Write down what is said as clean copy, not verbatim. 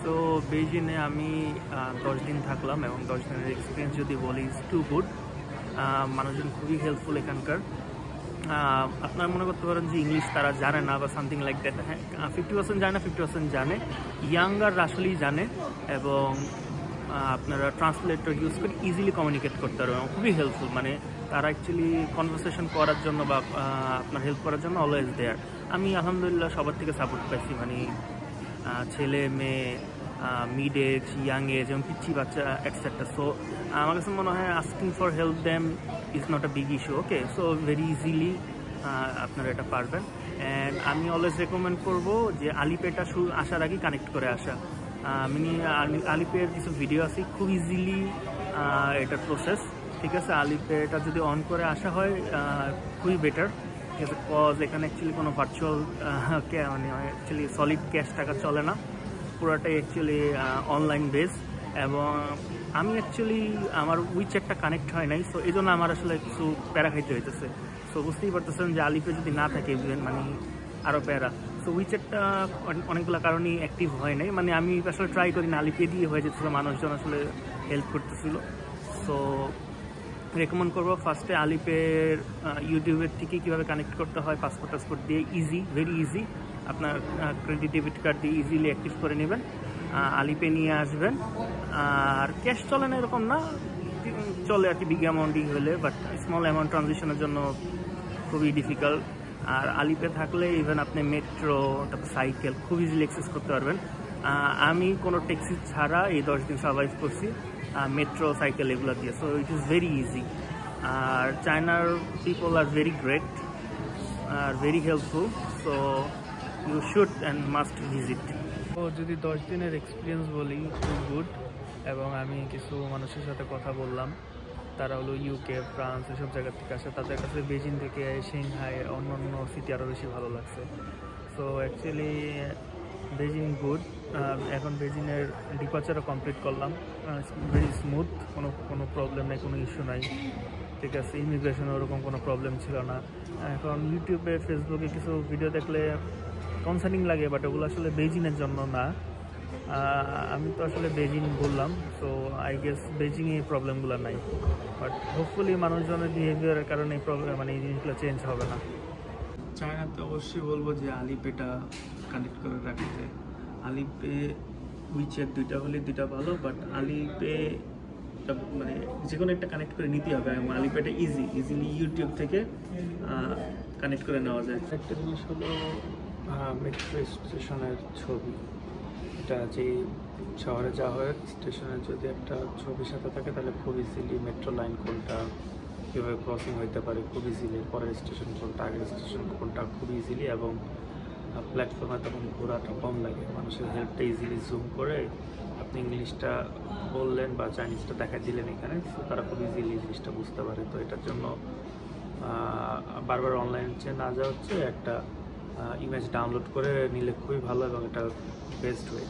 তো বেইজিংয়ে আমি 10 দিন থাকলাম এবং 10 দিনের এক্সপিরিয়েন্স যদি বলি ইজ টু গুড। মানুষজন খুবই হেল্পফুল এখানকার। আপনারা মনে করতে পারেন যে ইংলিশ তারা জানে না বা সামথিং লাইক দ্যাট। হ্যাঁ, 50% জানে না, 50% জানে। ইয়াঙ্গার আসলেই জানে এবং আপনারা ট্রান্সলেটর ইউজ করে ইজিলি কমিউনিকেট করতে পারবেন। খুবই হেল্পফুল, মানে তারা অ্যাকচুয়ালি কনভারসেশন করার জন্য বা আপনার হেল্প করার জন্য অলওয়েজ দেয়ার। আমি আলহামদুলিল্লাহ সবার থেকে সাপোর্ট পাইছি, মানে ছেলে মেয়ে, মিড এজ, ইয়াং এজ এবং পিচ্ছি বাচ্চা এটসেট্রা। সো আমার কাছে মনে হয় asking for help them is not a big issue. Okay, so very easily আপনারা এটা পারবেন। অ্যান্ড আমি অলওয়েজ রেকমেন্ড করবো যে আলিপেটা আসার আগে কানেক্ট করে আসা। মিনি আলিপের কিছু ভিডিও আছে, খুব ইজিলি এটার প্রসেস। ঠিক আছে, আলিপেটা যদি অন করে আসা হয় খুবই বেটার। ঠিক আছে, কজ এখানে অ্যাকচুয়ালি কোনো ভার্চুয়াল মানে অ্যাকচুয়ালি সলিড ক্যাশ টাকা চলে না, পুরোটাই অ্যাকচুয়ালি অনলাইন বেস। এবং আমি অ্যাকচুয়ালি আমার উইচ্যাটটা কানেক্ট হয় নাই, সো এই জন্য আমার আসলে কিছু প্যারা খাইতে হইতেছে। সো বুঝতেই পারতেছেন যে আলিপে যদি না থাকে মানে আরও প্যারা। সো উইচ্যাটটা অনেকগুলো কারণেই অ্যাক্টিভ হয় নাই, মানে আমি আসলে ট্রাই করি না, আলিপে দিয়ে হয়ে যেতেছিলো, মানুষজন আসলে হেল্প করতেছিল। সো রেকমেন্ড করবো ফার্স্টে আলিপের ইউটিউবের থেকে কীভাবে কানেক্ট করতে হয় পাসপোর্ট দিয়ে, ইজি, ভেরি ইজি। আপনার ক্রেডিট ডেবিট কার্ড দিয়ে ইজিলি অ্যাক্টিভ করে নেবেন, আলিপে নিয়ে আসবেন। আর ক্যাশ চলে না এরকম না, চলে আর কি বিগ অ্যামাউন্টই হলে, বাট স্মল অ্যামাউন্ট ট্রানজেকশনের জন্য খুবই ডিফিকাল্ট। আর আলিপে থাকলে ইভেন আপনি মেট্রো, তারপর সাইকেল খুব ইজিলি অ্যাক্সেস করতে পারবেন। আমি কোনো ট্যাক্সি ছাড়া এই 10 দিন সার্ভাইভ করছি মেট্রো, সাইকেল এগুলো দিয়ে। So it is very easy. আর চায়নার পিপল আর ভেরি গ্রেট, আর very helpful. So you should and must visit. তো যদি 10 দিনের এক্সপিরিয়েন্স বলি, খুব গুড। এবং আমি কিছু মানুষের সাথে কথা বললাম, তারা হলো ইউকে, ফ্রান্স, এসব জায়গার থেকে আসে। তাদের কাছে বেজিং থেকে সিংহাই, অন্য সিটি আরও বেশি ভালো লাগছে। So actually Beijing good. এখন বেজিংয়ের ডিপার্চারও কমপ্লিট করলাম, ভেরি স্মুথ, কোনো প্রবলেম নেই, কোনো ইস্যু নাই। ঠিক আছে, ইমিগ্রেশনে ওরকম কোনো প্রবলেম ছিল না। এখন ইউটিউবে, ফেসবুকে কিছু ভিডিও দেখলে কনসার্নিং লাগে, বাট ওগুলো আসলে বেজিংয়ের জন্য না। আমি তো আসলে বেজিং বললাম, সো আই গেস বেজিংয়ে এই প্রবলেমগুলো নাই। বাট হোপফুলি মানুষজনের বিহেভিয়ারের কারণে এই প্রবলেম, মানে এই জিনিসগুলো চেঞ্জ হবে না। চায়নাতে অবশ্যই বলবো যে আলিপেটা কানেক্ট করে রাখতে। আলিপে, উইচ্যাট দুইটা হলে দুইটা ভালো, বাট আলিপে মানে যে কোনো একটা কানেক্ট করে নিতে হবে। এবং আলিপেটা ইজিলি ইউটিউব থেকে কানেক্ট করে নেওয়া যায়। একটা জিনিস হলো মেট্রো স্টেশনের ছবি। এটা যে শহরে যাওয়া হয়, স্টেশনের যদি একটা ছবির সাথে থাকে তাহলে খুব ইজিলি মেট্রো লাইন কোনটা, কীভাবে ক্রসিং হইতে পারে খুব ইজিলি, পরের স্টেশন কোনটা, আগের স্টেশন কোনটা, খুব ইজিলি। এবং প্ল্যাটফর্মে তখন ঘোরাটা কম লাগে, মানুষের হেল্পটা ইজিলি জুম করে আপনি ইংলিশটা বললেন বা চাইনিজটা দেখা দিলেন এখানে, তো তারা খুব ইজিলি জিনিসটা বুঝতে পারে। তো এটার জন্য বারবার অনলাইনে না যাওয়া হচ্ছে, একটা ইমেজ ডাউনলোড করে নিলে খুবই ভালো এবং এটা বেস্ট ওয়ে।